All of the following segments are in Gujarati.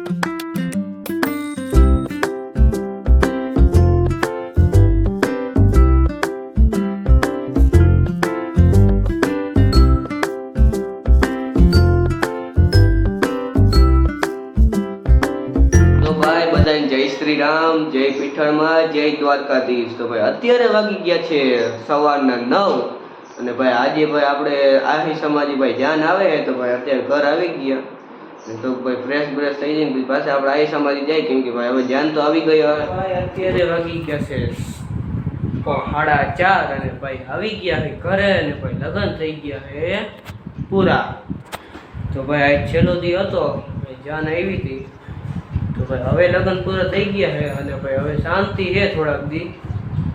જય શ્રી રામ, જય પીઠળમાં, જય દ્વારકાધીશ। તો ભાઈ અત્યારે વાગી ગયા છે સવારના 9 અને ભાઈ આજે ભાઈ આપણે આહી સમાજી ભાઈ જાન આવે તો ભાઈ અત્યારે ઘર આવી ગયા તો ભાઈ ફ્રેશ બ્રેશ થઈ જાય ને પાછા આપણે આહી સમાજી જાય કેમ કે ભાઈ હવે જાન તો આવી ગઈ। ભાઈ અત્યારે વાગી ગયા છે 4:30 અને ભાઈ આવી ગયા છે ઘરે અને ભાઈ લગ્ન થઈ ગયા છે પૂરા। તો ભાઈ આ છેલ્લો દી હતો જાન આવી હતી તો ભાઈ હવે લગ્ન પૂરા થઈ ગયા છે અને ભાઈ હવે શાંતિ છે થોડાક દી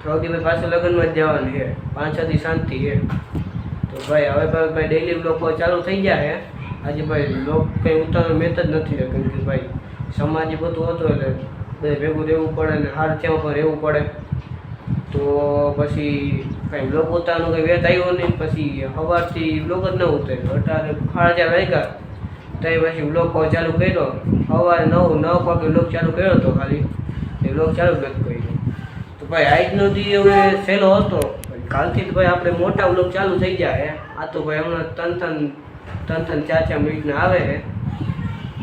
ભાઈ પાછું લગ્નમાં જ જવાનું છે 5-6 દી શાંતિ છે। તો ભાઈ હવે ભાઈ ડેઈલી બ્લોગ ચાલુ થઈ ગયા છે। આજે ભાઈ બ્લોગ કંઈ ઉતારવાનો મેં જ નથી કેમ કે ભાઈ સમાજ બધું હતું એટલે બધે ભેગું રહેવું પડે ને હાર ત્યાં પર રહેવું પડે તો પછી કંઈ બ્લોગ ઉતારવાનો કંઈ વેત આવ્યો નહીં પછી સવારથી બ્લોગ જ ન ઉતાર્યો અત્યારે 4:30 વાગ્યા ત્યાં પછી બ્લોગ ચાલુ કર્યો સવારે 9 વાગે બ્લોગ ચાલુ કર્યો હતો ખાલી એ બ્લોગ ચાલુ જ નથી કર્યો। તો ભાઈ આજનો દી હવે સહેલો હતો કાલથી તો ભાઈ આપણે મોટા બ્લોગ ચાલુ થઈ જાય આ તો ભાઈ હમણાં 3-4 મિનિટના આવે છે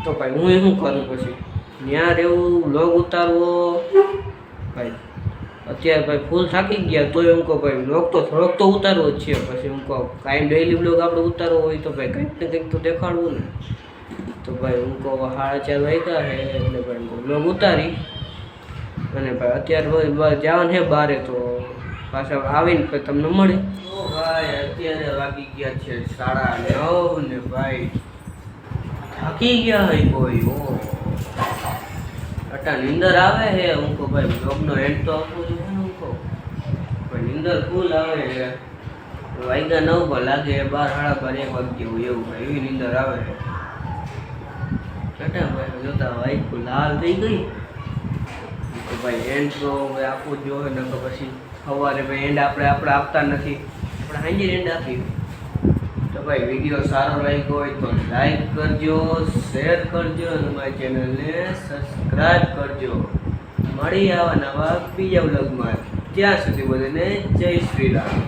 તો ભાઈ હું શું કરું પછી ત્યાં રહેવું બ્લોગ ઉતારવો ભાઈ અત્યારે ભાઈ ફૂલ થાકી ગયા તોય હું કહું ભાઈ બ્લોગ તો થોડોક તો ઉતારવો જ છે પછી હું કહું કાંઈ ડેઈલી બ્લોગ આપણે ઉતારવો હોય તો ભાઈ કંઈક ને કંઈક તો દેખાડવું ને તો ભાઈ હું કહું 4:30 વાગ્યા છે એટલે ભાઈ બ્લોગ ઉતારી અને ભાઈ અત્યારે જવાનું છે બારે તો પાછા આવીને પછી તમને મળે। તો ભાઈ અત્યારે વાગી ગયા છે 9:30 ને ભાઈ થાકી ગયા હોય કોઈ અટા નીંદર આવે છે હું કહું ભાઈ બ્લોગનો એન્ડ તો આપવો જોઈએ ને હું કહું ભાઈ નીંદર ફૂલ આવે છે વાગ્યા 9 પર લાગે 12-12 1 વાગ્યું એવું ભાઈ એવી નીંદર આવે છે અટા ભાઈ જોતા વાઈક લાલ થઈ ગઈ તો ભાઈ એન્ડ તો ભાઈ આપવું જ જોઈએ ને તો પછી સવારે ભાઈ એન્ડ આપણે આપતા નથી આપણે સાંજે એન્ડ આપી તો ભાઈ વિડીયો સારો લાગ્યો હોય તો લાઈક કરજો શેર કરજો અને મારી ચેનલને સબસ્ક્રાઈબ કરજો। મળી આવા નવા બીજા વ્લોગમાં ત્યાં સુધી બધાને જય શ્રી રામ।